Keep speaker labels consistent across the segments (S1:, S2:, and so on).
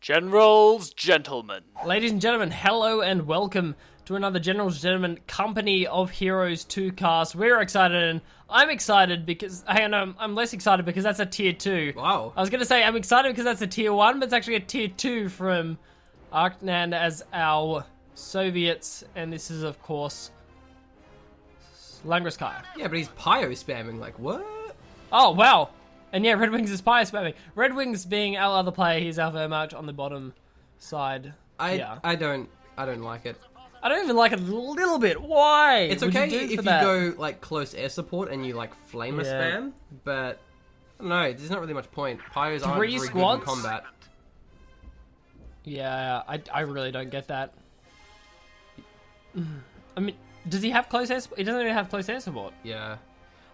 S1: Generals, gentlemen.
S2: Ladies and gentlemen, hello and welcome to another Generals Gentlemen Company of Heroes 2 cast. We're excited, and I'm excited because... Hang on, I'm less excited because that's a tier 2.
S3: Wow.
S2: I was going to say I'm excited because that's a tier 1, but it's actually a tier 2 from Anarkhand as our Soviets, and this is, of course, Langriskaya.
S3: Yeah, but he's pyro spamming, like, what?
S2: Oh, wow. And yeah, RedWings is pyro spamming. RedWings being our other player, he's our Wehrmacht on the bottom side.
S3: I don't like it.
S2: I don't even like it a little bit. Why?
S3: It's okay if you go like close air support and you like flamer spam, but I don't know, there's not really much point. Pyros aren't very good in combat.
S2: Yeah, I really don't get that. I mean, does he have close air support? He doesn't even have close air support.
S3: Yeah.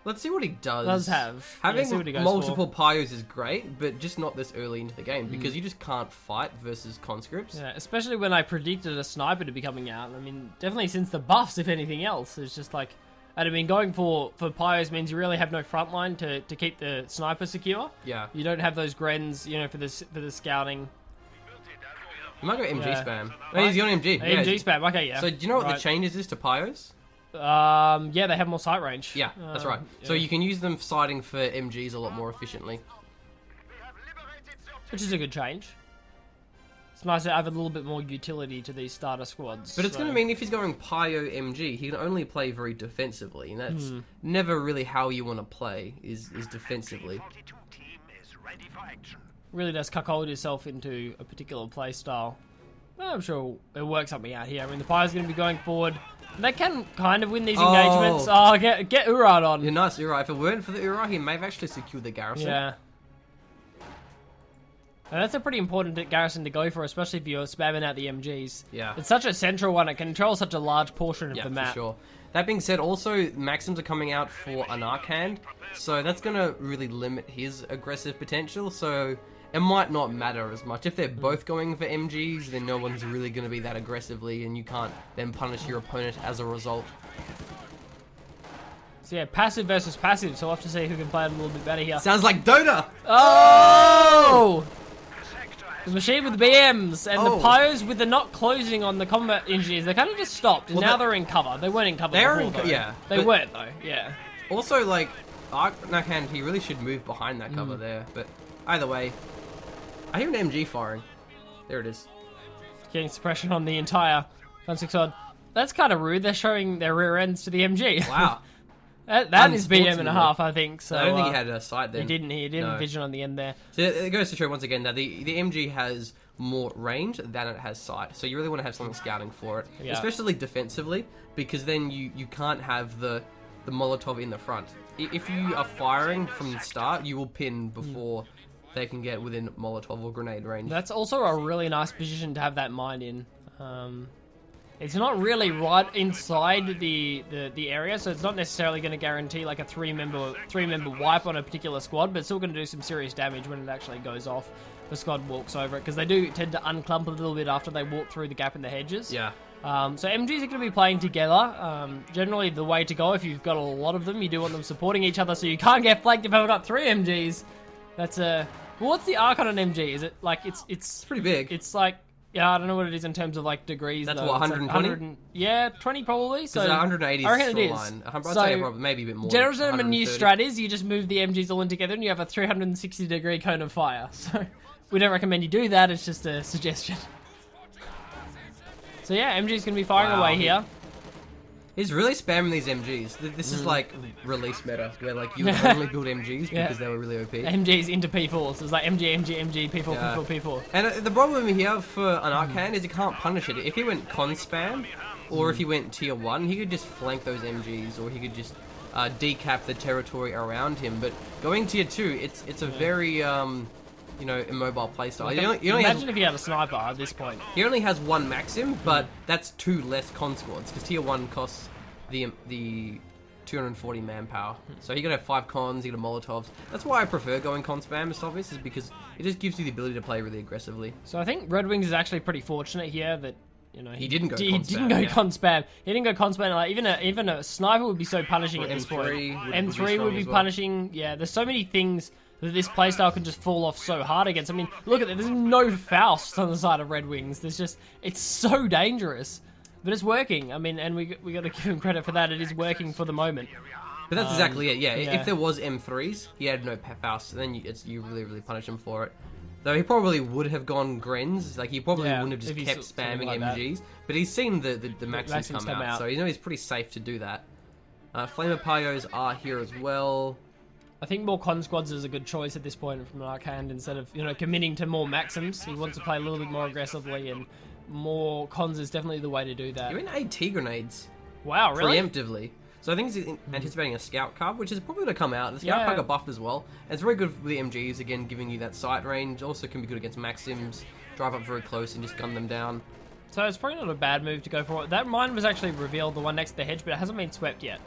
S3: Let's see what he does.
S2: Having
S3: multiple pyros is great, but just not this early into the game, because you just can't fight versus conscripts.
S2: Yeah, especially when I predicted a sniper to be coming out. I mean, definitely since the buffs, if anything else. It's just like, I mean, going for pyros means you really have no front line to keep the sniper secure.
S3: Yeah.
S2: You don't have those Grens, you know, for the scouting.
S3: You might go MG spam. No, he's going MG.
S2: MG spam, okay, yeah.
S3: So do you know what the changes is to pyros?
S2: Yeah, they have more sight range.
S3: Yeah, that's right.
S2: Yeah.
S3: So you can use them sighting for MGs a lot more efficiently.
S2: Which is a good change. It's nice to have a little bit more utility to these starter squads.
S3: But it's going to mean if he's going Pyro MG, he can only play very defensively, and that's never really how you want to play, is defensively.
S2: Really does cuckold yourself into a particular play style. Well, I'm sure it works something out here. I mean, the Pyro's going to be going forward. And they can kind of win these engagements. Oh, get Urad on.
S3: Yeah, nice Urad. If it weren't for the Urad, he may have actually secured the garrison.
S2: Yeah. And that's a pretty important garrison to go for, especially if you're spamming out the MGs.
S3: Yeah.
S2: It's such a central one. It controls such a large portion of the map.
S3: Yeah, for sure. That being said, also, Maxims are coming out for Anarkhand, so that's going to really limit his aggressive potential, so it might not matter as much. If they're both going for MGs, then no one's really going to be that aggressively, and you can't then punish your opponent as a result.
S2: So yeah, passive versus passive, so we'll have to see who can play it a little bit better here.
S3: Sounds like Dota!
S2: Oh! The machine with the BMs, and the Pyros with the not closing on the combat engineers. They kind of just stopped, and now they're in cover. They weren't in cover before, though.
S3: Yeah.
S2: They weren't, though, yeah.
S3: Also, like, Anarkhand, he really should move behind that cover there, but either way, I hear an MG firing. There it is.
S2: Getting suppression on the entire gun 6 odd. That's kind of rude. They're showing their rear ends to the MG.
S3: Wow.
S2: that is BM and a half, I think. So
S3: I don't think he had a sight then.
S2: He didn't vision on the end there.
S3: So it goes to show once again that the MG has more range than it has sight. So you really want to have something scouting for it, especially defensively, because then you can't have the Molotov in the front. If you are firing from the start, you will pin before they can get within Molotov or grenade range.
S2: That's also a really nice position to have that mine in. It's not really right inside the area, so it's not necessarily going to guarantee like a three member wipe on a particular squad, but it's still going to do some serious damage when it actually goes off. The squad walks over it, because they do tend to unclump a little bit after they walk through the gap in the hedges.
S3: Yeah.
S2: So MGs are going to be playing together. Generally, the way to go, if you've got a lot of them, you do want them supporting each other, so you can't get flanked if I've got 3 MGs. That's a... Well, what's the arc on an MG? Is it like it's
S3: pretty big?
S2: It's like, yeah, I don't know what it is in terms of like degrees.
S3: That's
S2: though.
S3: what, 120?
S2: Yeah, 20 probably. So
S3: 180
S2: I reckon
S3: is
S2: it
S3: the
S2: is.
S3: line. I'd
S2: So,
S3: say probably maybe a bit more.
S2: General Gentlemen new strat is you just move the MGs all in together and you have a 360-degree cone of fire. So we don't recommend you do that. It's just a suggestion. So yeah, MG's going to be firing away here.
S3: He's really spamming these MGs. This is like release meta, where like you would only build MGs because they were really OP.
S2: MGs into P4, so it's like MG, P4, P4, P4.
S3: And the problem here for Anarkhand is he can't punish it. If he went con spam, or if he went tier 1, he could just flank those MGs, or he could just decap the territory around him. But going tier 2, it's a very immobile playstyle.
S2: Imagine if he had a sniper at this point.
S3: He only has 1 Maxim, but that's 2 less con squads, because tier 1 costs the 240 manpower. So you gotta have 5 cons, you gotta Molotovs. That's why I prefer going con spam as obvious, is because it just gives you the ability to play really aggressively.
S2: So I think RedWings is actually pretty fortunate here that
S3: he didn't go
S2: con spam. He didn't go con spam. Like even a sniper would be so punishing at this point.
S3: M3
S2: M3 would be punishing. Yeah, there's so many things that this playstyle can just fall off so hard against. I mean, look at it. There's no Faust on the side of RedWings. There's just, it's so dangerous. But it's working. I mean, and we got to give him credit for that. It is working for the moment.
S3: But that's exactly it, yeah.
S2: yeah.
S3: If there was M3s, he had no Faust, then you really, really punish him for it. Though he probably would have gone Grens, like he probably wouldn't have just kept spamming
S2: like
S3: MGs. But he's seen the Maxims come out, so you know he's pretty safe to do that. Flame Apayos are here as well.
S2: I think more con squads is a good choice at this point from Anarkhand instead of, you know, committing to more Maxims. He wants to play a little bit more aggressively, and more cons is definitely the way to do that.
S3: You're in AT grenades.
S2: Wow, really?
S3: Preemptively. So I think he's anticipating a scout card, which is probably going to come out. The scout card got buffed as well. And it's very good with the MGs, again, giving you that sight range. Also can be good against Maxims. Drive up very close and just gun them down.
S2: So it's probably not a bad move to go for it. That mine was actually revealed, the one next to the hedge, but it hasn't been swept yet.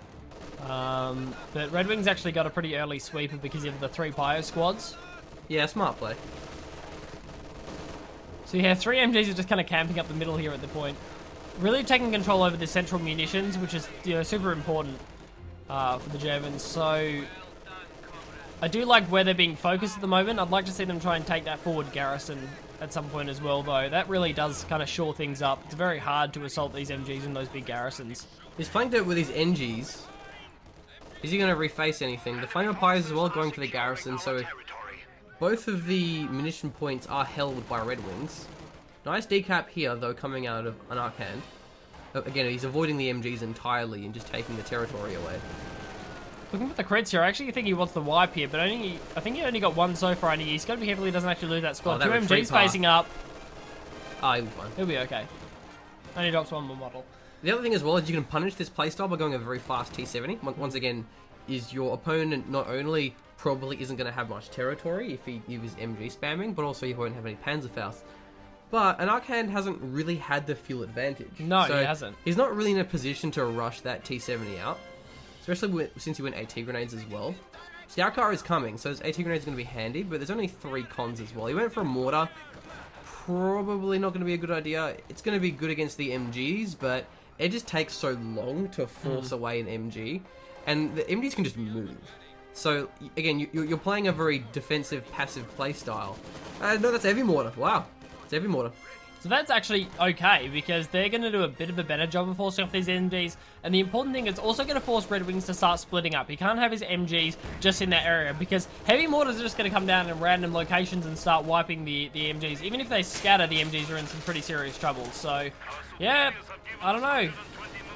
S2: But RedWings actually got a pretty early sweeper because of the 3 Pyro squads.
S3: Yeah, smart play.
S2: So yeah, 3 MGs are just kind of camping up the middle here at the point. Really taking control over the central munitions, which is, you know, super important for the Germans. So I do like where they're being focused at the moment. I'd like to see them try and take that forward garrison at some point as well, though. That really does kind of shore things up. It's very hard to assault these MGs in those big garrisons.
S3: He's flanked it with his NGs. Is he going to reface anything? The Flame Empires as well going for the garrison, so both of the munition points are held by RedWings. Nice decap here, though, coming out of Anarkhand. Again, he's avoiding the MGs entirely and just taking the territory away.
S2: Looking at the crits here, I actually think he wants the wipe here, but I think he only got 1 so far, and he's got to be careful he doesn't actually lose that squad. 2 MGs facing up.
S3: Ah, he'll be fine.
S2: He'll be okay. Only drops 1 more model.
S3: The other thing as well is you can punish this playstyle by going a very fast T70. Once again, is your opponent not only probably isn't going to have much territory if he uses MG spamming, but also he won't have any Panzer Faust. But Anarkhand hasn't really had the fuel advantage.
S2: No,
S3: so
S2: he hasn't.
S3: He's not really in a position to rush that T70 out, especially since he went AT grenades as well. Scout car is coming, so his AT grenades are going to be handy, but there's only 3 cons as well. He went for a mortar. Probably not going to be a good idea. It's going to be good against the MGs, but it just takes so long to force away an MG, and the MGs can just move. So again, you're playing a very defensive, passive playstyle. No, that's heavy mortar. Wow, it's heavy mortar.
S2: So that's actually okay, because they're going to do a bit of a better job of forcing off these MGs, and the important thing is also going to force RedWings to start splitting up. He can't have his MGs just in that area, because heavy mortars are just going to come down in random locations and start wiping the MGs. Even if they scatter, the MGs are in some pretty serious trouble. So, yeah, I don't know.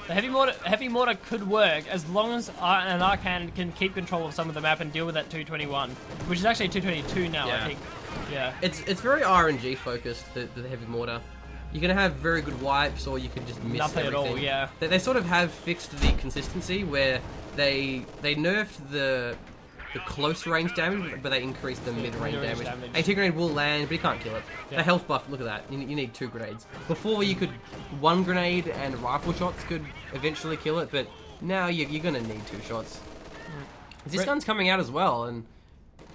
S2: The heavy mortar could work as long as Anarkhand can keep control of some of the map and deal with that 221, which is actually 222 now, I think. Yeah.
S3: It's very RNG focused, the heavy mortar. You're going to have very good wipes, or you can just miss
S2: nothing
S3: everything.
S2: at all, yeah.
S3: They sort of have fixed the consistency where they nerfed the close range damage, but they increased the mid-range damage. AT grenade will land, but you can't kill it.
S2: Yeah.
S3: The health buff, look at that. You need 2 grenades. Before you could 1 grenade and rifle shots could eventually kill it, but now you're going to need 2 shots. This gun's coming out as well, and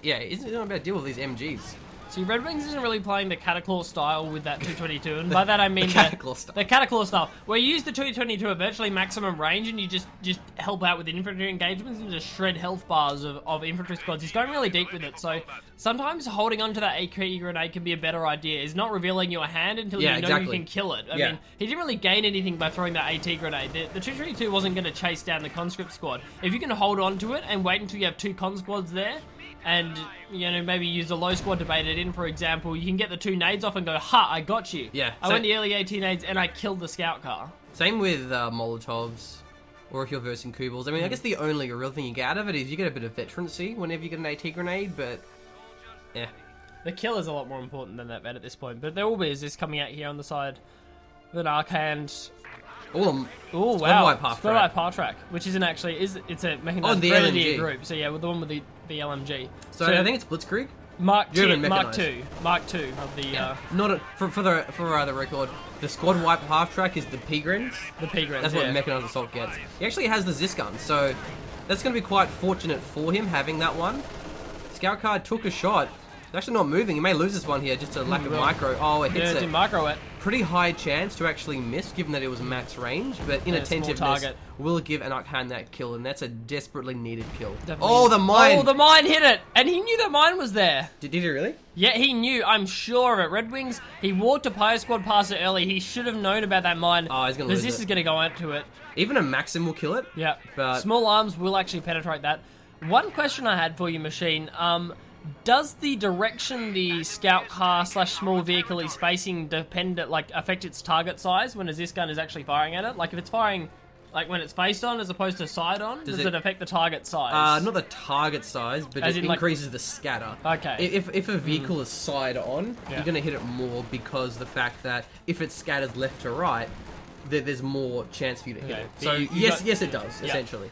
S3: yeah, it's not a bad deal with these MGs.
S2: See, RedWings isn't really playing the Cataclaw style with that 222, and by that I mean
S3: the Cataclaw
S2: style, where you use the 222 at virtually maximum range, and you just help out with infantry engagements and just shred health bars of infantry squads. He's going really deep with it, so sometimes holding onto that AK grenade can be a better idea. Is not revealing your hand until you know you can kill it. I mean, he didn't really gain anything by throwing that AT grenade. The 222 wasn't going to chase down the conscript squad. If you can hold on to it and wait until you have 2 con squads there, and, you know, maybe use a low squad to bait it in, for example, you can get the 2 nades off and go, ha, I got you.
S3: Yeah.
S2: I went the early AT nades and I killed the scout car.
S3: Same with Molotovs, or if you're versing Kubels. I mean, I guess the only real thing you get out of it is you get a bit of veterancy whenever you get an AT grenade, but yeah.
S2: The kill is a lot more important than that at this point, but there will be, is this coming out here on the side of an Anarkhand.
S3: Oh
S2: wow. Squad wipe half track, which isn't actually, it's a mechanized
S3: the
S2: grenadier
S3: LMG
S2: group. So yeah, with the one with the LMG.
S3: So I think it's Blitzkrieg.
S2: Mark II of the
S3: for the record, the squad wipe half track is the P-Grens.
S2: The P-Grens.
S3: That's what mechanized assault gets. He actually has the Zis gun, so that's going to be quite fortunate for him having that one. Scout card took a shot. actually not moving. He may lose this one here just to lack of micro. Oh, it hits
S2: Didn't micro it.
S3: Pretty high chance to actually miss, given that it was max range, but inattentiveness will give Anarkhand that kill, and that's a desperately needed kill.
S2: Definitely.
S3: Oh, the mine!
S2: Oh, the mine hit it! And he knew that mine was there.
S3: Did he really?
S2: Yeah, he knew. I'm sure of it. RedWings, he walked a Pyre Squad past it early. He should have known about that mine.
S3: Oh, he's going to lose it.
S2: This is going to go into it.
S3: Even a Maxim will kill it.
S2: Yeah.
S3: But
S2: small arms will actually penetrate that. One question I had for you, Machine. Does the direction the scout car / small vehicle is facing affect its target size when this gun is actually firing at it? Like if it's firing like when it's face on as opposed to side on, does it affect the target size?
S3: Not the target size, but it increases the scatter.
S2: Okay.
S3: If a vehicle is side on, you're going to hit it more because the fact that if it scatters left to right, there's more chance for you to hit it. So yes, it does, essentially.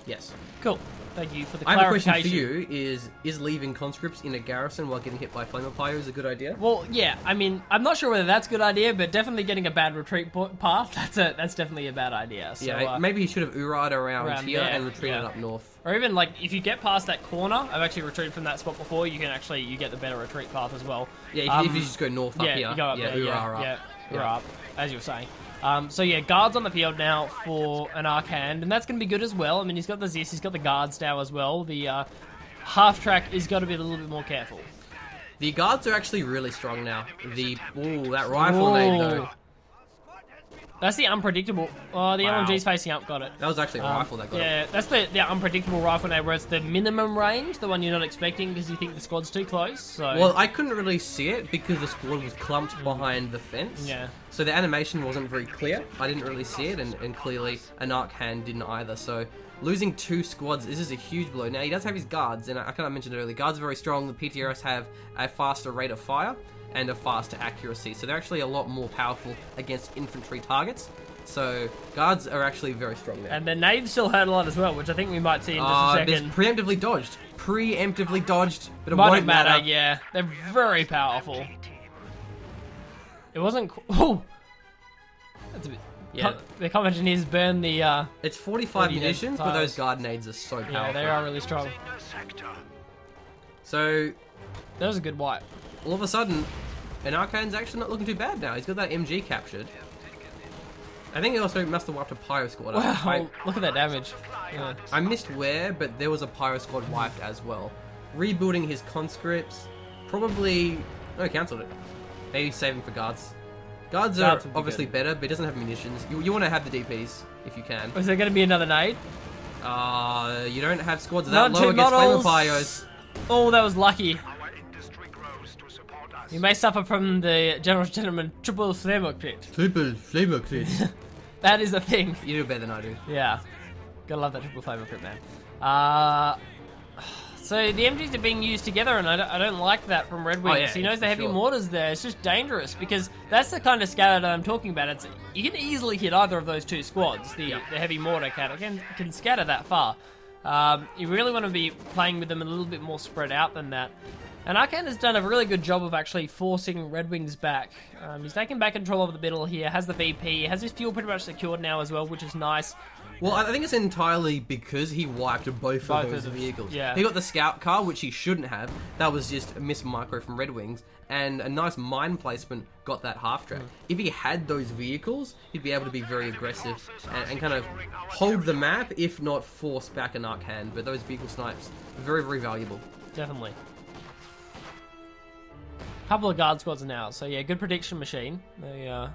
S3: Yes.
S2: Cool. Thank you for the
S3: I have a
S2: clarification.
S3: question for you, is leaving conscripts in a garrison while getting hit by flamer pyre is a good idea?
S2: Well, yeah, I mean, I'm not sure whether that's a good idea, but definitely getting a bad retreat path, that's definitely a bad idea. So,
S3: yeah, maybe you should have Ura'd around here and retreated up north.
S2: Or even, like, if you get past that corner, I've actually retreated from that spot before, you get the better retreat path as well.
S3: Yeah, if you just go north up here.
S2: You go up there, Ura up, as you were saying. So yeah, guards on the field now for Anarkhand, and that's going to be good as well. I mean, he's got the Zis, he's got the guards now as well. The half-track is got to be a little bit more careful.
S3: The guards are actually really strong now. That rifle nade though.
S2: That's the unpredictable. Oh, the LMG's facing up, got it.
S3: That was actually a rifle that got it.
S2: Yeah, that's the unpredictable rifle nade, where it's the minimum range, the one you're not expecting because you think the squad's too close. So.
S3: Well, I couldn't really see it because the squad was clumped behind the fence.
S2: Yeah.
S3: So the animation wasn't very clear. I didn't really see it, and clearly Anarkhand didn't either. So losing 2 squads, this is a huge blow. Now, he does have his guards, and I kind of mentioned it earlier. Guards are very strong. The PTRS have a faster rate of fire and a faster accuracy. So they're actually a lot more powerful against infantry targets. So guards are actually very strong there.
S2: And the nades still hurt a lot as well, which I think we might see in just a second.
S3: Preemptively dodged. Preemptively dodged, but it
S2: won't matter. Yeah, they're very powerful. It wasn't... Oh! That's a bit... Yeah. The combat engineers burn the...
S3: It's 45 munitions, but those guard nades are so powerful.
S2: Yeah, they are really strong.
S3: So...
S2: That was a good wipe.
S3: All of a sudden, Anarkhand's actually not looking too bad now. He's got that MG captured. I think he also must have wiped a pyro squad.
S2: Wow, look at that damage. Yeah.
S3: I missed where, but there was a pyro squad wiped as well. Rebuilding his conscripts, probably... No, he cancelled it. Maybe saving for guards. Guards are obviously better, but he doesn't have munitions. You want to have the DPs, if you can.
S2: Is there going to be another nade?
S3: You don't have squads that low against flamer pyros.
S2: Oh, that was lucky. You may suffer from the GeneralsGentlemen triple flamer crit.
S3: Triple flamer crit.
S2: That is a thing.
S3: You do better than I do.
S2: Yeah. Gotta love that triple flamer crit, man. So the MGs are being used together, and I don't like that from RedWings.
S3: Oh, yeah,
S2: he knows the heavy mortars there. It's just dangerous, because that's the kind of scatter that I'm talking about. You can easily hit either of those 2 squads. The heavy mortar can scatter that far. You really want to be playing with them a little bit more spread out than that. And Anarkhand has done a really good job of actually forcing RedWings back. He's taken back control of the middle here, has the VP, has his fuel pretty much secured now as well, which is nice.
S3: Well, I think it's entirely because he wiped both of those vehicles.
S2: Yeah.
S3: He got the scout car, which he shouldn't have. That was just a miss micro from RedWings. And a nice mine placement got that half-track. If he had those vehicles, he'd be able to be very aggressive and kind of hold the map, if not force back Anarkhand. But those vehicle snipes, very, very valuable.
S2: Definitely. Couple of guard squads now, so yeah, good prediction machine. The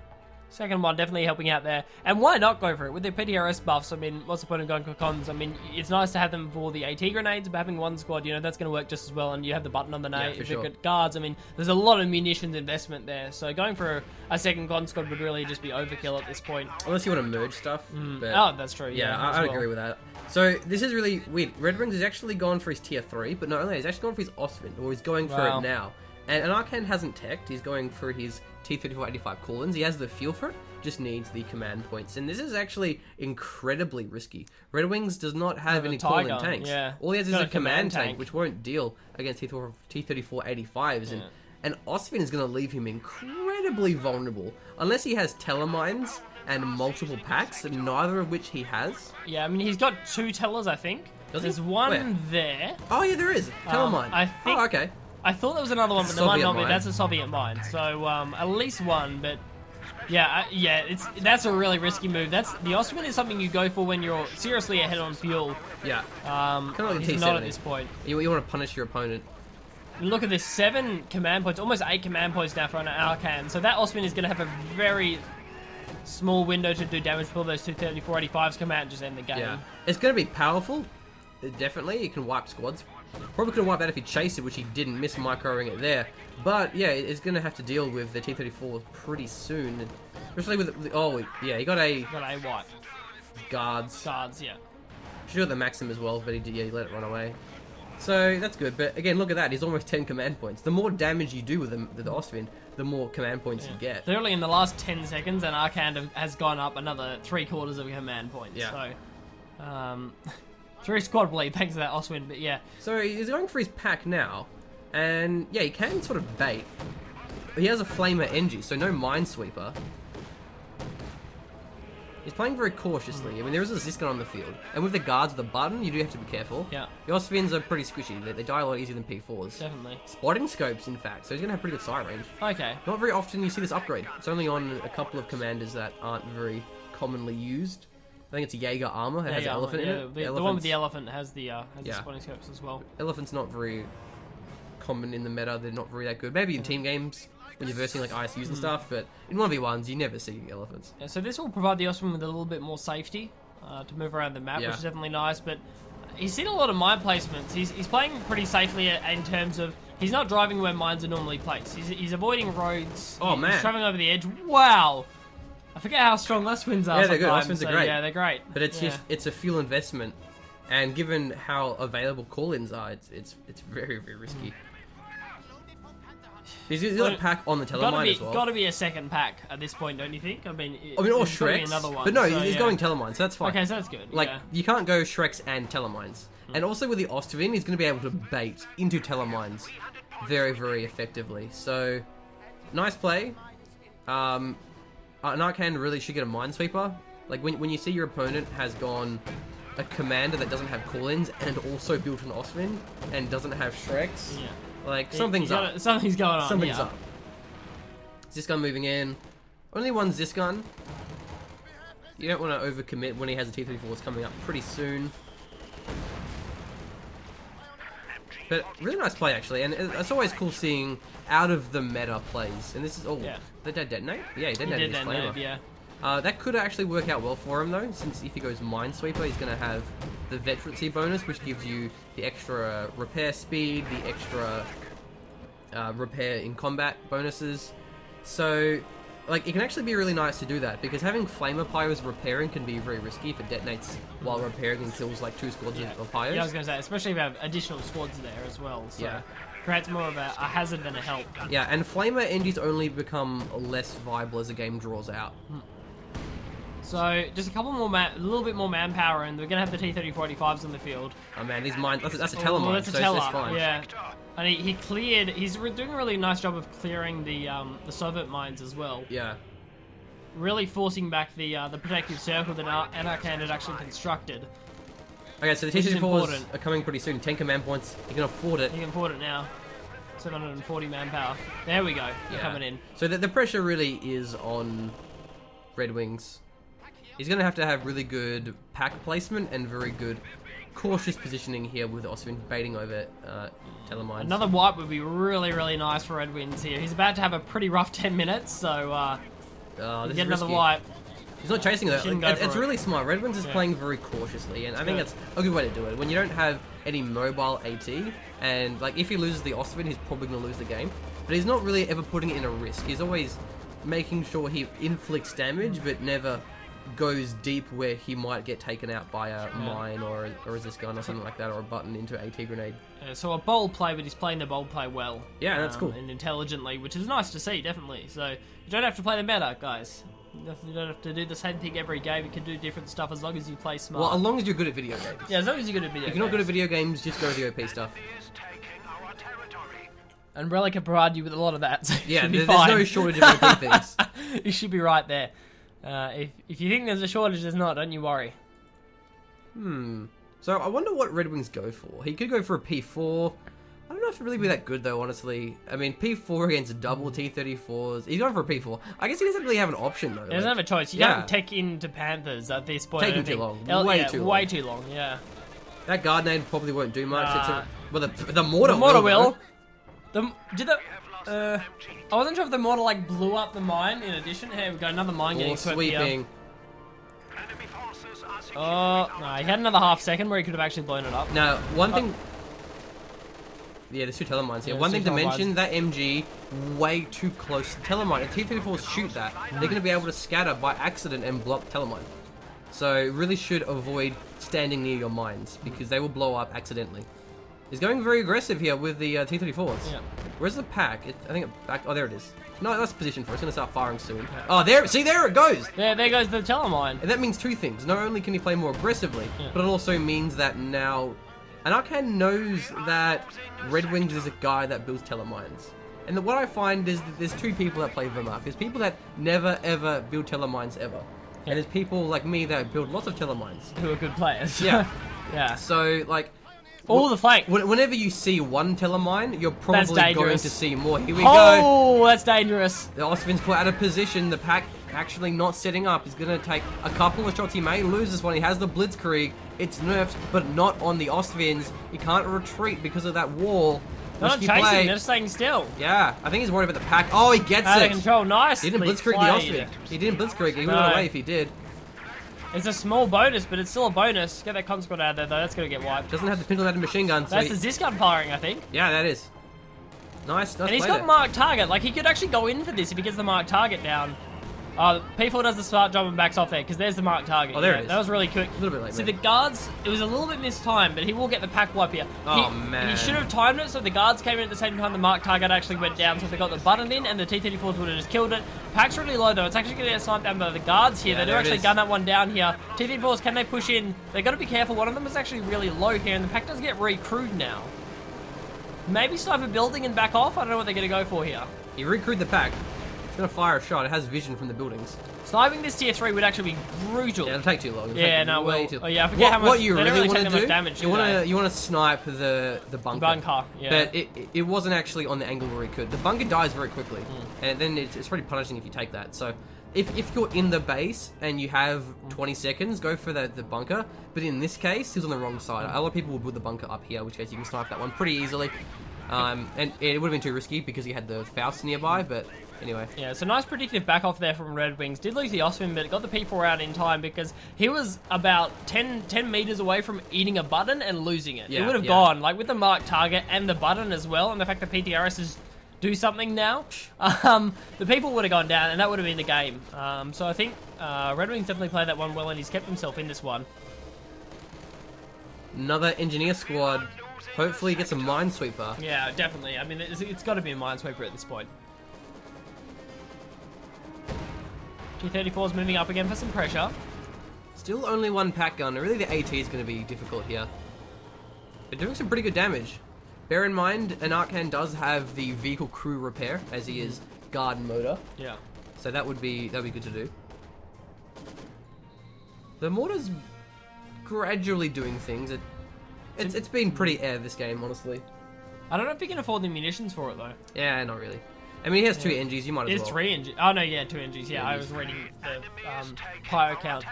S2: second one definitely helping out there. And why not go for it? With the PTRS buffs, I mean, what's the point of going for cons? I mean, it's nice to have them for the AT grenades, but having one squad, you know, that's going to work just as well, and you have the button on the nade.
S3: Yeah, for sure.
S2: Guards, I mean, there's a lot of munitions investment there, so going for a second con squad would really just be overkill at this point.
S3: Unless you want to merge stuff. But
S2: oh, that's true.
S3: Yeah, I agree with that. So this is really weird. RedWings has actually gone for his tier 3, but not only, he's actually gone for his Osvin, or he's going for it now. And Anarkhand hasn't teched, he's going for his T-3485 Coolins. He has the feel for it, just needs the command points. And this is actually incredibly risky. RedWings does not have any Coolin tanks.
S2: Yeah.
S3: All he has is a command tank, which won't deal against T-3485s. And Osvin is going to leave him incredibly vulnerable. Unless he has telemines and multiple packs, neither of which he has.
S2: Yeah, I mean, he's got 2 tellers, I think. There's one there.
S3: Oh, yeah, there is. Telemine.
S2: I think...
S3: Oh, okay.
S2: I thought there was another one, but there might
S3: Soviet
S2: not be.
S3: mine.
S2: That's a Soviet mine. So at least one, but yeah, that's a really risky move. The Osman is something you go for when you're seriously ahead on fuel.
S3: Yeah.
S2: Kind
S3: of like
S2: he's
S3: a
S2: not
S3: T70.
S2: at this point.
S3: You want to punish your opponent.
S2: Look at this, 7 command points, almost 8 command points now for an Anarkhand. So that Osman is going to have a very small window to do damage before those 234-85s come out and just end the game.
S3: Yeah. It's going to be powerful. Definitely. You can wipe squads. Probably could have wiped that if he chased it, which he didn't, miss microing it there. But yeah, it's going to have to deal with the T-34 pretty soon. Especially with oh yeah, he got a
S2: what?
S3: guards.
S2: Guards, yeah.
S3: Should have the Maxim as well, but he let it run away. So that's good. But again, look at that. He's almost 10 command points. The more damage you do with the Osvin, the more command points you get.
S2: Literally in the last 10 seconds, Anarkhand has gone up another 3/4 of a command point.
S3: Yeah.
S2: So, 3 squad bleed thanks to that Oswin, but yeah.
S3: So he's going for his pack now, and yeah, he can sort of bait. He has a Flamer NG, so no Minesweeper. He's playing very cautiously. I mean, there is a Ziskan on the field, and with the guards with the button, you do have to be careful.
S2: Yeah.
S3: The Osvins are pretty squishy. They die a lot easier than P4s.
S2: Definitely.
S3: Spotting scopes, in fact, so he's going to have pretty good sight range.
S2: Okay.
S3: Not very often you see this upgrade. It's only on a couple of commanders that aren't very commonly used. I think it's a Jaeger armor. It has an elephant in it.
S2: The one with the elephant has the spotting scopes as well.
S3: Elephant's not very common in the meta. They're not very that good. Maybe in team games when you're versing like ISUs and stuff, but in 1v1s you never see elephants.
S2: Yeah, so this will provide the Osman with a little bit more safety to move around the map, which is definitely nice. But he's seen a lot of mine placements. He's playing pretty safely in terms of he's not driving where mines are normally placed. He's avoiding roads.
S3: Oh man,
S2: he's traveling over the edge. Wow. I forget how strong Oswins are.
S3: Yeah, they're good.
S2: Oswins
S3: are great.
S2: Yeah, they're great.
S3: But it's just it's a fuel investment, and given how available call-ins are, it's very risky. He's got a pack on the Telemine as well.
S2: Got to be a second pack at this point, don't you think? I mean,
S3: or Shreks.
S2: Another one,
S3: but no,
S2: so,
S3: he's going Telemine, so that's fine.
S2: Okay, so that's good.
S3: Like you can't go Shreks and Telemines, and also with the Ostvin, he's going to be able to bait into Telemines very effectively. So nice play. Anarkhand really should get a Minesweeper. Like when you see your opponent has gone a commander that doesn't have call-ins and also built an Osvin and doesn't have Shreks, like something's up.
S2: Something's going on.
S3: Something's up. Ziskan moving in. Only one Ziskan. You don't want to overcommit when he has a T-34s coming up pretty soon. But really nice play actually, and it's always cool seeing out of the meta plays. And this is did that detonate? Yeah, he detonated his Flamer.
S2: Yeah.
S3: That could actually work out well for him though, since if he goes Minesweeper, he's going to have the veterancy bonus, which gives you the extra repair speed, the extra repair in combat bonuses. So, like, it can actually be really nice to do that, because having Flamer Pyros repairing can be very risky if it detonates while repairing and kills like 2 squads of Pyros.
S2: Yeah, I was going to say, especially if you have additional squads there as well. So creates more of a hazard than a help.
S3: Yeah, and Flamer NGs only become less viable as the game draws out.
S2: So, just a couple more, a little bit more manpower, and we're going to have the T-34-85s on the field.
S3: Oh man, these mines, that's a Telemine,
S2: that's a
S3: so
S2: teller,
S3: it's fine.
S2: Yeah. And he cleared, he's doing a really nice job of clearing the Soviet mines as well.
S3: Yeah.
S2: Really forcing back the protective circle that Anarkhand had actually constructed.
S3: Okay, so the T-34s are coming pretty soon. 10 command points, you can afford it.
S2: You can afford it now. 740 manpower. There we go, they're coming in.
S3: So the pressure really is on RedWings. He's going to have really good pack placement and very good cautious positioning here with Osvin baiting over Telemines.
S2: Another wipe would be really nice for RedWings here. He's about to have a pretty rough 10 minutes, so
S3: this
S2: get
S3: is
S2: another
S3: risky.
S2: wipe.
S3: He's not chasing though. It's really smart. RedWings is playing very cautiously, and I think that's a good way to do it. When you don't have any mobile AT, and like if he loses the Osvin, he's probably going to lose the game. But he's not really ever putting it in a risk. He's always making sure he inflicts damage, but never goes deep where he might get taken out by a mine or a Ziskan or something like that, or a button into AT grenade.
S2: So a bold play, but he's playing the bold play well.
S3: Yeah, that's cool.
S2: And intelligently, which is nice to see, definitely. So you don't have to play the meta, guys. You don't have to do the same thing every game. You can do different stuff as long as you play smart.
S3: Well, as long as you're good at video games.
S2: Yeah, as long as you're good at video games.
S3: If you're not good at video games, just go to the OP stuff.
S2: And Relic can provide you with a lot of that. So
S3: yeah, there's no shortage of OP things.
S2: You should be right there. If you think there's a shortage, there's not. Don't you worry.
S3: So I wonder what RedWings go for. He could go for a P4, I don't know if it'd really be that good though, honestly. I mean, P4 against double T-34s. He's going for a P4. I guess he doesn't really have an option though.
S2: He doesn't have a choice. You can't tech into Panthers at this point.
S3: Taking too long.
S2: Way too long. Yeah.
S3: That guard nade probably won't do much. Well, the mortar.
S2: The mortar will. I wasn't sure if the mortar like blew up the mine. In addition, here we got another mine getting swept
S3: sweeping.
S2: Oh no, he had another half second where he could have actually blown it up.
S3: Now, one thing. Yeah, there's two telemines here. One thing to mention, that MG way too close to telemine. If T-34s shoot that, they're going to be able to scatter by accident and blow up telemine. So really should avoid standing near your mines because they will blow up accidentally. He's going very aggressive here with the T-34s.
S2: Yeah.
S3: Where's the pack? I think it's back. Oh, there it is. No, that's positioned for it. It's going to start firing soon. Yeah. Oh, there. See, there it goes.
S2: There goes the telemine.
S3: And that means two things. Not only can he play more aggressively, but it also means that now Anarkhand knows that RedWings is a guy that builds telemines. And what I find is that there's two people that play Wehrmacht. There's people that never ever build telemines ever. And there's people like me that build lots of telemines.
S2: Who are good players.
S3: Yeah.
S2: Yeah.
S3: So, like...
S2: All the flank.
S3: Whenever you see one telemine, you're probably going to see more. Here we go.
S2: Oh, that's dangerous.
S3: The Ostvin's put out of position. The pack actually not setting up. He's going to take a couple of shots. He may lose this one. He has the Blitzkrieg. It's nerfed, but not on the Ostvins. He can't retreat because of that wall.
S2: They're not chasing, they're staying still.
S3: Yeah, I think he's worried about the pack. Oh, he gets
S2: out
S3: it.
S2: Out of control, nice.
S3: He didn't Blitzkrieg the Ostvin. He didn't Blitzkrieg. He would have away if he did.
S2: It's a small bonus, but it's still a bonus. Get that con squad out of there, though. That's going to get wiped.
S3: Doesn't have the pin-loaded machine gun. So
S2: that's the Zisk gun firing, I think.
S3: Yeah, that is. Nice
S2: and he's got marked target. Like, he could actually go in for this if he gets the marked target down. P4 does the smart job and backs off there, because there's the marked target.
S3: Oh, there it is.
S2: That was really quick.
S3: A little bit late,
S2: So the guards, it was a little bit mistimed, but he will get the pack wipe here.
S3: Oh, man.
S2: He should have timed it, so the guards came in at the same time the marked target actually went down, so they got the button in, and the T-34s would have just killed it. Pack's really low, though. It's actually going to get sniped down by the guards here. They do actually gun that one down here. T-34s, can they push in? They've got to be careful. One of them is actually really low here, and the pack does get recrewed now. Maybe snipe a building and back off? I don't know what they're going to go for here.
S3: He recrewed the pack. It's going to fire a shot. It has vision from the buildings.
S2: Sniping this tier 3 would actually be brutal.
S3: Yeah, it'll take too long.
S2: Oh yeah, I forget how much.
S3: What you really want to do?
S2: Damage,
S3: you want to snipe the bunker.
S2: The bunker, yeah.
S3: But it wasn't actually on the angle where he could. The bunker dies very quickly, and then it's pretty punishing if you take that. So if you're in the base and you have 20 seconds, go for the bunker. But in this case, he's on the wrong side. A lot of people would put the bunker up here, which case you can snipe that one pretty easily. And it would have been too risky because he had the Faust nearby, but anyway.
S2: Yeah, so nice predictive back off there from RedWings. Did lose the Osman, but got the P4 out in time because he was about 10 meters away from eating a button and losing it. It would have gone, like with the marked target and the button as well, and the fact that PTRS is do something now, the people would have gone down, and that would have been the game. So I think RedWings definitely played that one well, and he's kept himself in this one.
S3: Another engineer squad. Hopefully he gets a minesweeper.
S2: Yeah, definitely. I mean, it's got to be a minesweeper at this point. T-34's moving up again for some pressure.
S3: Still only one pack gun. Really, the AT is going to be difficult here. They're doing some pretty good damage. Bear in mind, Anarkhand does have the vehicle crew repair, as he is guard and motor.
S2: Yeah.
S3: So that'd be good to do. The mortar's gradually doing things. It's been pretty air this game, honestly.
S2: I don't know if he can afford the munitions for it though.
S3: Yeah, not really. I mean, he has two NGs. You might as well.
S2: It's 3 NGs. Oh no, yeah, 2 NGs. Yeah, I was reading the pyro count.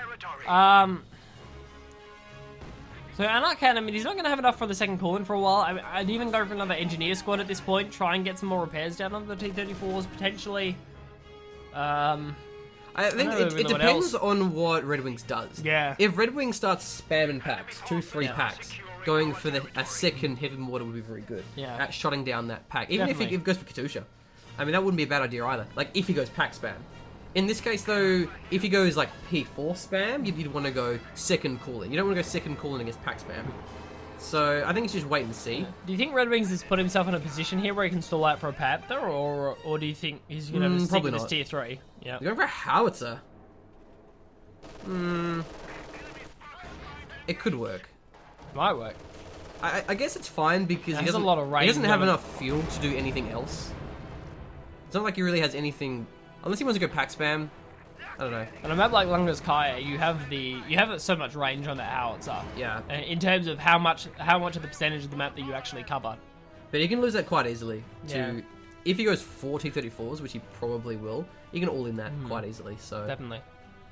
S2: So Anarkhand, I mean, he's not going to have enough for the second coolant for a while. I mean, I'd even go for another engineer squad at this point. Try and get some more repairs down on the T-34s potentially.
S3: I think it depends on what RedWings does.
S2: Yeah.
S3: If RedWings starts spamming packs, 2-3 packs, going for a second heavy mortar would be very good.
S2: Yeah.
S3: At shutting down that pack. Even if he goes for Katusha. I mean, that wouldn't be a bad idea either. Like, if he goes pack spam. In this case, though, if he goes, like, P4 spam, you'd want to go second cooling. You don't want to go second cooling against pack spam. So, I think it's just wait and see.
S2: Do you think RedWings has put himself in a position here where he can stall out for a Panther, or do you think he's going to stick with his tier 3? Yeah.
S3: You're going for a howitzer. It could work.
S2: Might work.
S3: I guess it's fine because he doesn't,
S2: a lot of range
S3: he doesn't have enough fuel to do anything else. It's not like he really has anything, unless he wants to go pack spam. I don't know.
S2: On a map like Lunga's Kaya, you have so much range on that howitzer.
S3: Yeah.
S2: In terms of how much of the percentage of the map that you actually cover.
S3: But he can lose that quite easily.
S2: Yeah.
S3: If he goes 4 T-34s, which he probably will, he can all in that quite easily. So
S2: Definitely.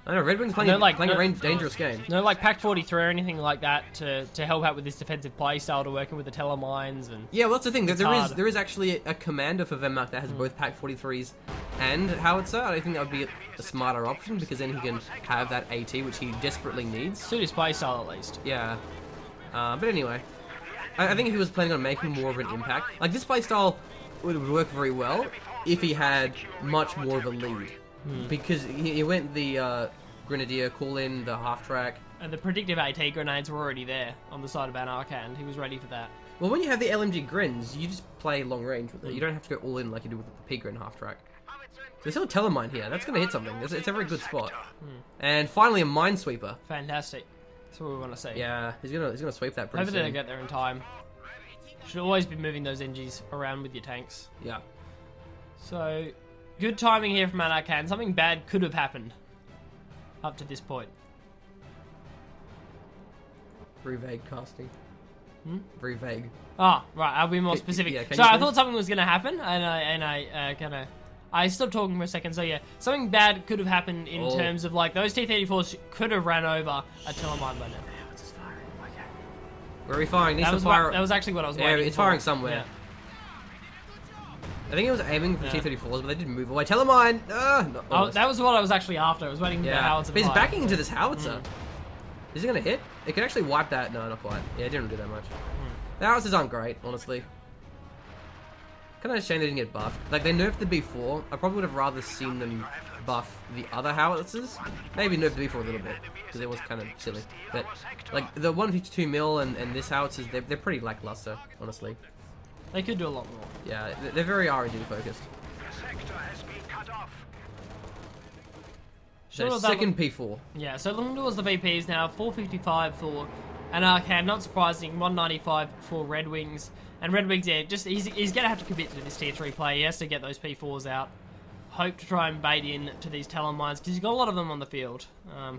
S3: I don't know, RedWings playing, a dangerous game.
S2: No, like Pack 43 or anything like that to help out with this defensive play style to working with the telemines and.
S3: Yeah, well, that's the thing.
S2: It's
S3: There is actually a commander for Wehrmacht that has both Pack 43s and howitzer. I think that would be a smarter option because then he can have that AT, which he desperately needs.
S2: Suit his play style at least.
S3: Yeah. But anyway, I think if he was planning on making more of an impact, like this play style would work very well if he had much more of a lead. Because he went the Grenadier, call in the half track.
S2: And the predictive AT grenades were already there on the side of Anarkhand. He was ready for that.
S3: Well, when you have the LMG Grens, you just play long range with it. You don't have to go all in like you do with the P-Gren half track. So there's still a telemine here. That's going to hit something. It's a very good spot. And finally a minesweeper.
S2: Fantastic. That's what we want to see.
S3: Yeah, he's gonna sweep that pretty
S2: Hopefully
S3: soon.
S2: they get there in time. Should always be moving those NGs around with your tanks.
S3: Yeah.
S2: So, good timing here from Anarkhand. Something bad could have happened up to this point.
S3: Very vague casting. Very vague.
S2: Ah, right. I'll be more specific.
S3: Yeah,
S2: so I thought something was gonna happen, and I stopped talking for a second. So yeah, something bad could have happened in terms of like those T-34s could have ran over a telemine by now.
S3: Where are we firing? Needs
S2: That
S3: to
S2: was
S3: fire.
S2: that was actually what I was
S3: Yeah,
S2: waiting
S3: it's
S2: for.
S3: firing somewhere.
S2: Yeah.
S3: I think it was aiming for T-34s, but they didn't move away. Telemine!
S2: Oh, that was what I was actually after. I was waiting for the howitzer.
S3: But he's backing into this howitzer. Is it going to hit? It could actually wipe that. No, not quite. Yeah, it didn't do that much. The howitzers aren't great, honestly. Kind of a shame they didn't get buffed. Like, they nerfed the B4. I probably would have rather seen them buff the other howitzers. Maybe nerf the B4 a little bit, because it was kind of silly. But, like, the 152 mil and this howitzers, they're pretty lackluster, honestly.
S2: They could do a lot more.
S3: Yeah, they're very RNG focused. So second P4.
S2: Yeah, so looking towards the VPs now, 455 for Anarkhand, not surprising, 195 for RedWings. And RedWings, yeah, just he's going to have to commit to this tier 3 play. He has to get those P4s out. Hope to try and bait in to these telemines, because he's got a lot of them on the field.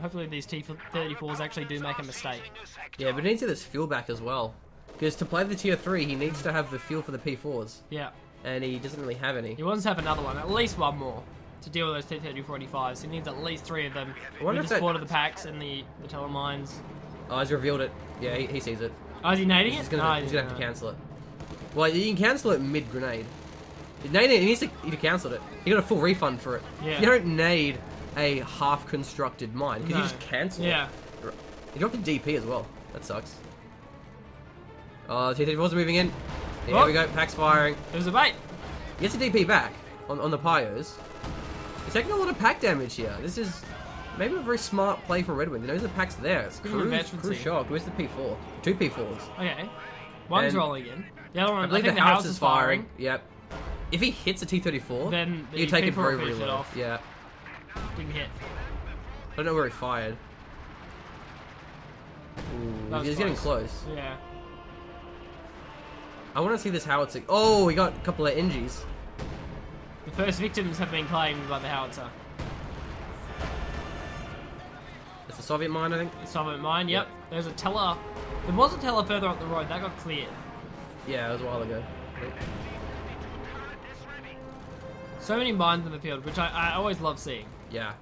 S2: Hopefully these T-34s actually do make a mistake.
S3: Yeah, but he needs to get this fuel back as well. Because to play the tier 3, he needs to have the fuel for the P4s.
S2: Yeah.
S3: And he doesn't really have any.
S2: He wants to have another one, at least one more, to deal with those T-34-85s. He needs at least 3 of them with the support of the packs and the telemines.
S3: Oh, he's revealed it. Yeah, he sees it.
S2: Oh, is he nading it?
S3: He's gonna have to cancel it. Well, you can cancel it mid-grenade. He needs to cancel it. You got a full refund for it.
S2: Yeah.
S3: You don't need a half-constructed mine, because you just cancel it. You dropped a DP as well. That sucks. Oh, T-34's moving in. Here we go, packs firing.
S2: There's a bait.
S3: He gets a DP back on the Pyos. He's taking a lot of pack damage here. This is maybe a very smart play for RedWings. He knows the pack's there. It's cruise shock. Where's the P4? 2 P4s.
S2: Okay. One's rolling in. The other one,
S3: I believe the house is firing. Yep. If he hits a T-34,
S2: then
S3: you take it very, very
S2: low.
S3: low. Yeah.
S2: Didn't hit.
S3: I don't know where he fired. Ooh, he's getting close.
S2: Yeah.
S3: I want to see this howitzer. Oh, we got a couple of NGs.
S2: The first victims have been claimed by the howitzer.
S3: It's a Soviet mine, I think.
S2: The Soviet mine, yep. There's a teller. There was a teller further up the road. That got cleared.
S3: Yeah, it was a while ago.
S2: So many mines in the field, which I always love seeing.
S3: Yeah.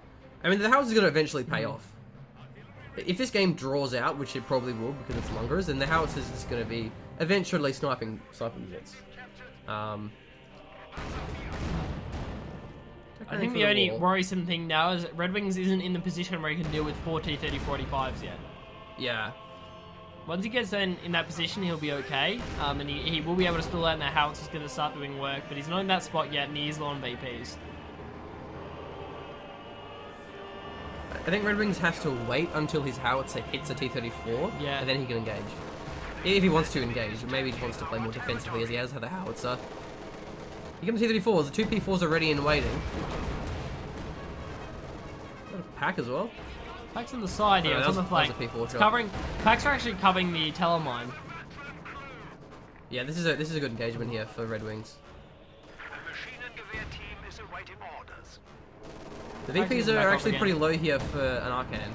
S3: I mean, the house is going to eventually pay off. If this game draws out, which it probably will because it's longer, then the house is just going to be eventually sniping units. I
S2: think the only worrisome thing now is that RedWings isn't in the position where he can deal with 4 T-30-45s yet.
S3: Yeah.
S2: Once he gets in that position, he'll be okay, and he will be able to spill out, and the house is going to start doing work, but he's not in that spot yet, and he is low on VPs.
S3: I think RedWings has to wait until his howitzer hits a T-34, and then he can engage. If he wants to engage, maybe he just wants to play more defensively as he has had the howitzer. Here comes T-34s, the 2 P4s are ready and waiting. Got a pack as well.
S2: Pack's on the side here, it's on the flank. It's covering, packs are actually covering the telemine.
S3: Yeah, this is a good engagement here for RedWings. The VPs are actually pretty low here for Anarkhand,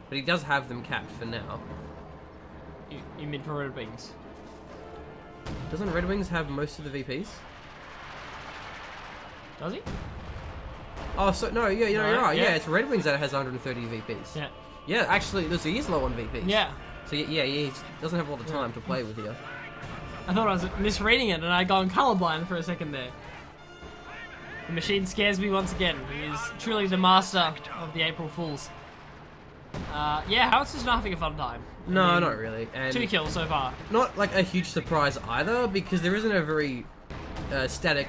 S3: but he does have them capped for now.
S2: You mid for RedWings.
S3: Doesn't RedWings have most of the VPs?
S2: Does he?
S3: Oh, so no, yeah, you're right.
S2: yeah.
S3: Yeah, it's RedWings that has 130 VPs.
S2: Yeah.
S3: Yeah, actually, he is low on VPs.
S2: Yeah.
S3: So yeah, he doesn't have a lot of time to play with here.
S2: I thought I was misreading it and I'd gone colorblind for a second there. The machine scares me once again. He is truly the master of the April Fools. Yeah, Howitzer's not having a fun time.
S3: No, not really. And
S2: 2 kills so far.
S3: not like a huge surprise either, because there isn't a very static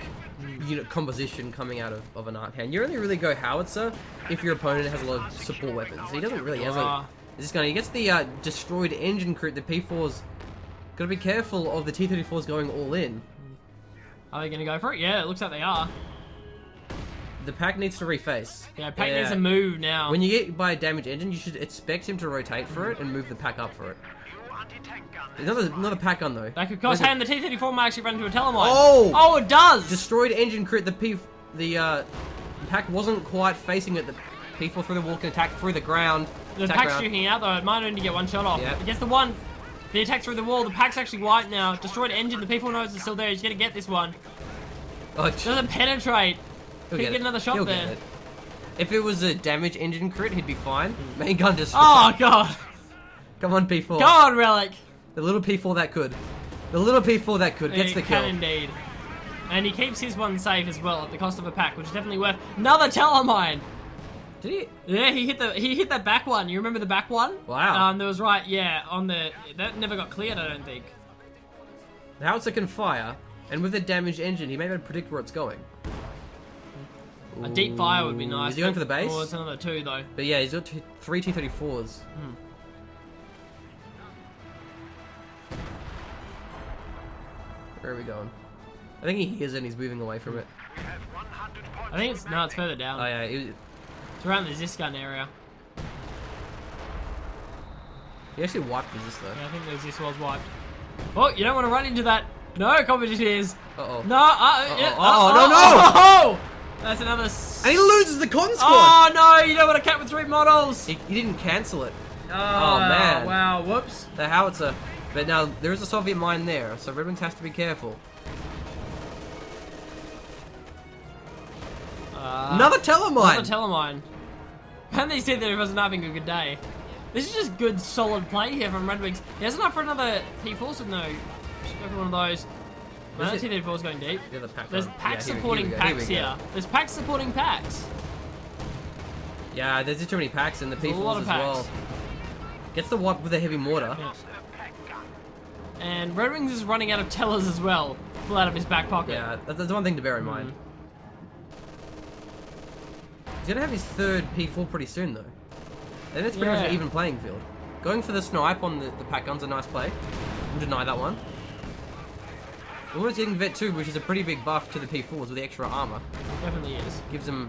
S3: unit composition coming out of an Anarkhand. You only really go Howitzer if your opponent has a lot of support weapons. He doesn't really. He gets the destroyed engine crit. The P4's gotta be careful of the T-34s going all in.
S2: Are they gonna go for it? Yeah, it looks like they are.
S3: The pack needs to reface.
S2: Yeah, pack needs to move now.
S3: When you get by a damaged engine, you should expect him to rotate for it and move the pack up for it. Another pack gun though.
S2: That could cost hand. The T-34 might actually run into a telemine.
S3: Oh!
S2: Oh, it does!
S3: Destroyed engine crit. The pack wasn't quite facing it. The P4 through the wall can attack through the ground.
S2: The pack's shooting out though. It might only get 1 shot off.
S3: Yep.
S2: It gets the one. The attack through the wall. The pack's actually white now. Destroyed engine. The P4 knows it's still there. He's gonna get this one.
S3: Oh,
S2: Doesn't penetrate. He'll get another shot there.
S3: If it was a damage engine crit, he'd be fine. Main gun just.
S2: Oh god!
S3: Come on, P4.
S2: Go on, Relic.
S3: The little P4 that could. The little P4 that could gets the kill.
S2: Can indeed. And he keeps his one safe as well at the cost of a pack, which is definitely worth another telemine.
S3: Did he?
S2: Yeah, he hit that back one. You remember the back one?
S3: Wow.
S2: That was right. Yeah, on the that never got cleared. I don't think.
S3: The Howitzer can fire, and with a damaged engine, he may be able to predict where it's going.
S2: A deep fire would be nice.
S3: Is he going for the base?
S2: Oh, it's another 2 though.
S3: But yeah, he's got 3 T-34s. Where are we going? I think he hears it and he's moving away from it.
S2: I think it's it's further down.
S3: Oh yeah,
S2: It's around the Ziskan area.
S3: he actually wiped this though.
S2: Yeah, I think the Zis was wiped. Oh, you don't want to run into that. No, competitions.
S3: Uh-oh.
S2: No,
S3: no!
S2: That's another.
S3: And he loses the con squad!
S2: Oh no, you don't want to cap with 3 models.
S3: He didn't cancel it.
S2: Oh
S3: man.
S2: Wow, whoops.
S3: The Howitzer. But now, there is a Soviet mine there, so RedWings has to be careful. Another telemine!
S2: Another telemine. And they said that he wasn't having a good day. This is just good, solid play here from RedWings. He has enough for another P4, so no. Should go for one of those. Another T-34 is going deep.
S3: The pack
S2: There's packs supporting packs here. There's packs supporting packs.
S3: Yeah, there's just too many packs and the
S2: There's a
S3: P4s
S2: lot of
S3: as
S2: packs.
S3: well. Gets the wipe with a heavy mortar.
S2: Yeah. And RedWings is running out of tellers as well. Pull out of his back pocket.
S3: Yeah, that's one thing to bear in mind. He's gonna have his 3rd P4 pretty soon though. And it's pretty much an even playing field. Going for the snipe on the pack gun's a nice play. We'll deny that one. Almost getting Vet 2, which is a pretty big buff to the P4s with the extra armor.
S2: Definitely is.
S3: Gives them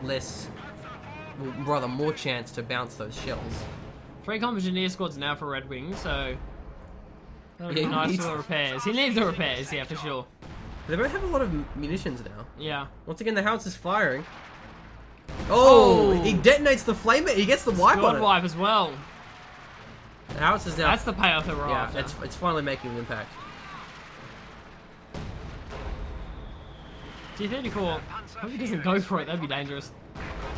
S3: less, well, rather more chance to bounce those shells.
S2: 3 engineer squads now for RedWings, so that'll be
S3: Yeah, he
S2: nice
S3: needs-
S2: for the repairs. He needs the repairs, yeah, for sure.
S3: They both have a lot of munitions now.
S2: Yeah.
S3: Once again, the Howitzer's firing. Oh, he detonates the flamer. He gets the wipe on
S2: Squad
S3: it.
S2: wipe as well.
S3: The Howitzer's now.
S2: That's the payoff that we're
S3: yeah,
S2: after.
S3: it's finally making an impact.
S2: T-34. Hope he doesn't go for it. That'd be dangerous.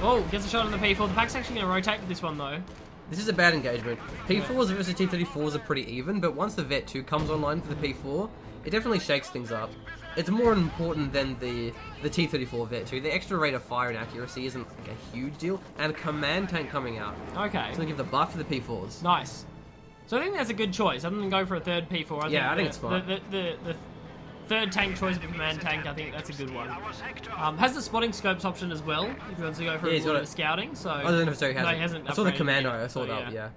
S2: Oh, gets a shot on the P4. The pack's actually going to rotate with this one though.
S3: This is a bad engagement. P4s versus T-34s are pretty even, but once the Vet 2 comes online for the P4, it definitely shakes things up. It's more important than the T-34 Vet 2. The extra rate of fire and accuracy isn't like a huge deal, and a command tank coming out.
S2: Okay.
S3: It's gonna give the buff to the P4s.
S2: Nice. So I think that's a good choice. Other than go for a 3rd P4,
S3: I think it's smart.
S2: The 3rd tank choice of a command tank, I think that's a good one. Has the spotting scopes option as well, if he wants to go for a little bit of scouting. So
S3: I don't know if he hasn't.
S2: No, he hasn't.
S3: I saw the
S2: upgraded
S3: commando,
S2: yet,
S3: I saw
S2: so
S3: that, yeah.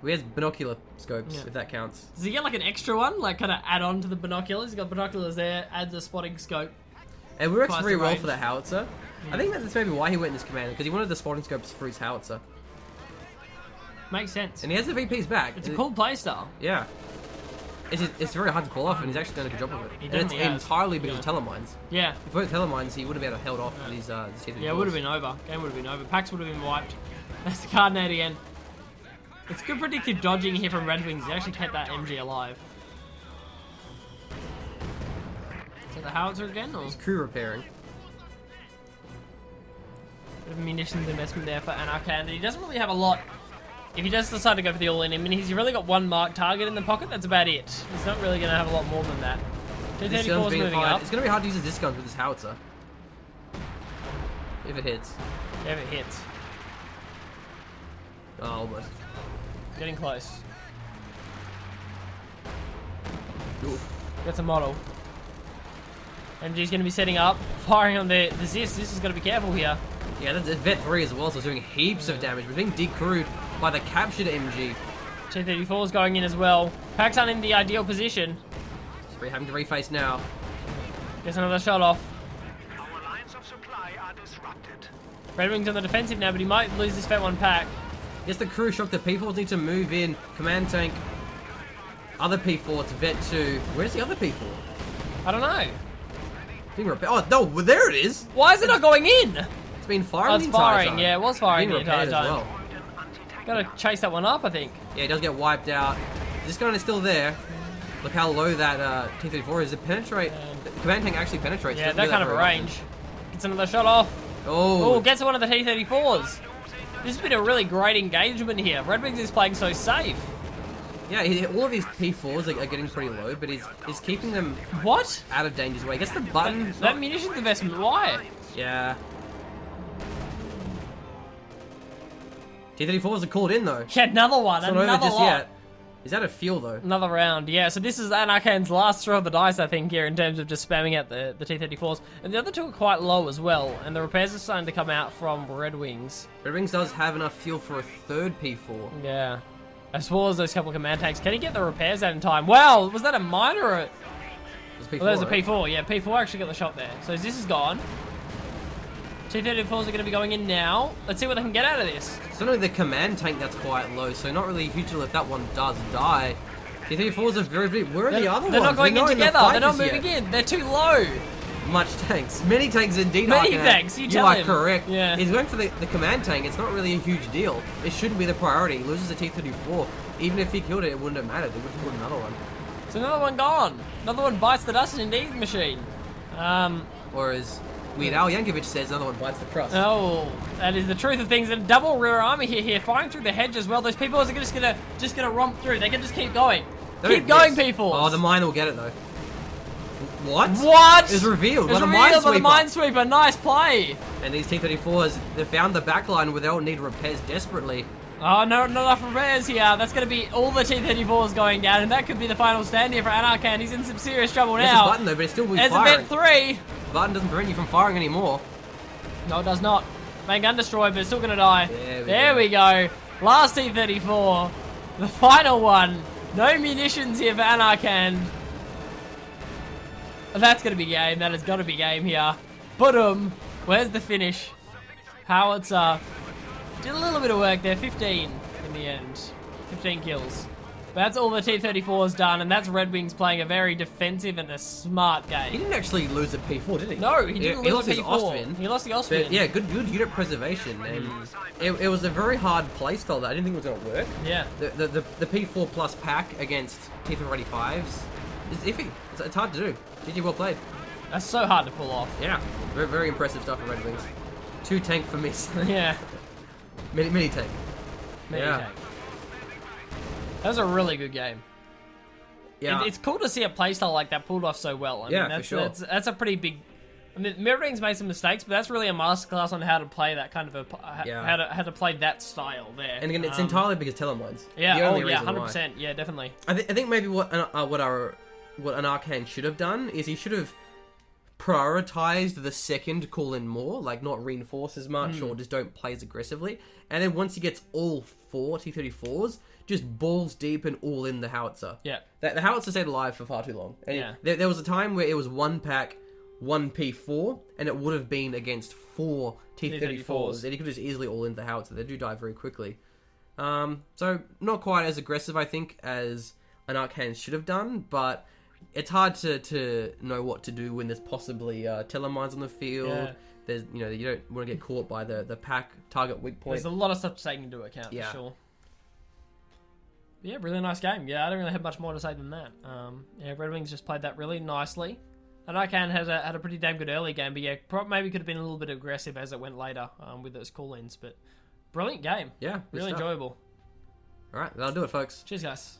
S3: We have binocular scopes,
S2: Yeah.
S3: if that counts.
S2: Does he get like an extra one, like kind of add on to the binoculars? He's got binoculars there, adds a spotting scope.
S3: It works
S2: Twice
S3: very
S2: the
S3: well
S2: range.
S3: for the Howitzer. I think that's maybe why he went in this commander, because he wanted the spotting scopes for his Howitzer.
S2: Makes sense.
S3: And he has the VPs back.
S2: It's a cool playstyle.
S3: Yeah. It's very hard to pull off, and he's actually done a good job of it.
S2: He
S3: And it's
S2: definitely has.
S3: entirely because of telemines.
S2: Yeah.
S3: If it weren't telemines, he would have been able to held off these
S2: Yeah, it would have been over. Game would have been over. Packs would have been wiped. That's the card net again. It's good predictive dodging here from RedWings. He actually kept that MG alive. the howitzer again, or?
S3: Crew repairing.
S2: Bit of munitions investment there for Anarkhand. He doesn't really have a lot. If he does decide to go for the all-in, I mean, he's really got one marked target in the pocket. That's about it. He's not really going to have a lot more than that. T-34 is moving up.
S3: It's going to be hard to use his disc guns with this howitzer. If it hits.
S2: If it hits.
S3: Oh, almost.
S2: Getting close.
S3: Ooh.
S2: That's a model. MG's going to be setting up, firing on the Zis. This has got to be careful here.
S3: Yeah, that's Vet 3 as well, so it's doing heaps of damage, but being decrewed by the captured MG.
S2: T-34 is going in as well. Packs aren't in the ideal position.
S3: We're having to reface now.
S2: Gets another shot off.
S4: Our lines of supply are disrupted.
S2: RedWings on the defensive now, but he might lose this Vet 1 pack.
S3: Yes, the crew shocked. The P4s need to move in. Command tank. Other P4 to Vet 2. Where's the other P4?
S2: I don't know.
S3: Oh, no, well, there it is.
S2: Why is it not going in?
S3: It's been firing
S2: Oh, it's
S3: the entire
S2: firing.
S3: time.
S2: Yeah, it was firing the
S3: Being
S2: entire
S3: repaired as
S2: time.
S3: well.
S2: Gotta chase that one up, I think.
S3: Yeah, it does get wiped out. This gun is still there. Look how low that T-34 is. It penetrates. The command tank actually penetrates.
S2: Yeah,
S3: Doesn't
S2: that
S3: do
S2: kind of a
S3: very
S2: range. Gets another shot off.
S3: often. Oh.
S2: Oh, gets one of the T-34s. This has been a really great engagement here. RedWings is playing so safe.
S3: Yeah, all of his P4s are getting pretty low, but he's keeping them
S2: What?
S3: out of danger's way. Gets the button.
S2: That munitions investment, why?
S3: Yeah. T-34s are called in though.
S2: Yeah, another one,
S3: It's not over
S2: another
S3: just
S2: lot.
S3: yet. He's out of fuel though.
S2: Another round, yeah. So this is Anarkhand's last throw of the dice, I think, here in terms of just spamming out the T-34s. And the other two are quite low as well, and the repairs are starting to come out from RedWings.
S3: RedWings does have enough fuel for a third P4.
S2: Yeah. As well as those couple of command tanks. Can he get the repairs out in time? Wow, was that a mine or a...
S3: It's P4,
S2: Well, there's a
S3: right?
S2: P4. Yeah, P4 actually got the shot there. So this is gone. T-34s are going to be going in now. Let's see what they can get out of this.
S3: It's only the command tank that's quite low, so not really a huge deal if that one does die. T-34s are very big. Where are the other ones?
S2: They're not going in
S3: the
S2: together.
S3: fight
S2: They're not
S3: just
S2: moving
S3: yet.
S2: in. They're too low.
S3: Much tanks. Many tanks indeed.
S2: Many
S3: Arcanine.
S2: tanks, you tell
S3: are
S2: him.
S3: correct.
S2: Yeah.
S3: He's going for the command tank. It's not really a huge deal. It shouldn't be the priority. He loses the T-34. Even if he killed it, it wouldn't have mattered. They would have killed another one.
S2: So another one gone. Another one bites the dust indeed machine.
S3: Or as Weird Al Yankovic says, another one bites the crust.
S2: Oh, that is the truth of things. And double rear army here, firing through the hedge as well. Those people are just gonna romp through. They can just keep going. Keep going, people.
S3: Oh, the mine will get it though. What?
S2: What?
S3: It was revealed
S2: It was
S3: by the
S2: revealed by the
S3: minesweeper.
S2: minesweeper. Nice play.
S3: And these T-34s, they found the backline where they'll need repairs desperately.
S2: Oh, no, not enough repairs here. That's going to be all the T-34s going down, and that could be the final stand here for Anarkhand. He's in some serious trouble
S3: There's
S2: now.
S3: a button though, but it still will be
S2: There's
S3: firing.
S2: event 3.
S3: The button doesn't prevent you from firing anymore.
S2: No, it does not. Main gun destroyed, but it's still going to die.
S3: There
S2: we go. Last T-34. The final one. No munitions here for Anarkhand. That's going to be game. That has got to be game here. Boom. Where's the finish? Howitzer. Did a little bit of work there. 15 in the end. 15 kills. But that's all the T-34's done, and that's RedWings playing a very defensive and a smart
S3: He
S2: game.
S3: didn't actually lose a P4, did he?
S2: No, he didn't
S3: He
S2: lose
S3: lost
S2: a
S3: his
S2: P4.
S3: Ostwind.
S2: He lost the Ostwind.
S3: But yeah, good unit preservation. And it was a very hard playstyle that I didn't think it was going to work.
S2: Yeah.
S3: The P4 plus pack against T-35s is iffy. It's hard to do. GG, well played.
S2: That's so hard to pull off.
S3: Yeah, very, very impressive stuff from RedWings. 2 tank for miss.
S2: Yeah.
S3: mini tank. Yeah.
S2: Tank. That was a really good game.
S3: Yeah.
S2: It's cool to see a playstyle like that pulled off so well. I mean,
S3: Yeah,
S2: that's,
S3: for sure.
S2: That's a pretty big... I mean, RedWings made some mistakes, but that's really a masterclass on how to play that kind of a...
S3: Yeah.
S2: How to play that style there.
S3: And again, it's entirely because telemines.
S2: Yeah,
S3: The only
S2: oh yeah,
S3: reason why.
S2: 100%. Yeah, definitely.
S3: I think maybe what Anarkhand should have done is he should have prioritized the second call in more, like not reinforce as much or just don't play as aggressively. And then once he gets all 4 T-34s, just balls deep and all in the howitzer.
S2: Yeah.
S3: The howitzer stayed alive for far too long. And
S2: Yeah.
S3: there was a time where it was 1 pack, 1 P4, and it would have been against 4 T-34s. And he could just easily all in the howitzer. They do die very quickly. So not quite as aggressive, I think, as Anarkhand should have done, but it's hard to know what to do when there's possibly telemines on the field.
S2: Yeah.
S3: There's, you don't want to get caught by the pack target weak point.
S2: There's a lot of stuff to take into account,
S3: Yeah.
S2: for sure. Yeah, really nice game. Yeah, I don't really have much more to say than that. Yeah, RedWings just played that really nicely. Anarkhand had a pretty damn good early game, but yeah, maybe could have been a little bit aggressive as it went later with those call-ins. But brilliant game.
S3: Yeah, good
S2: really
S3: stuff.
S2: enjoyable.
S3: All right, that'll do it, folks.
S2: Cheers, guys.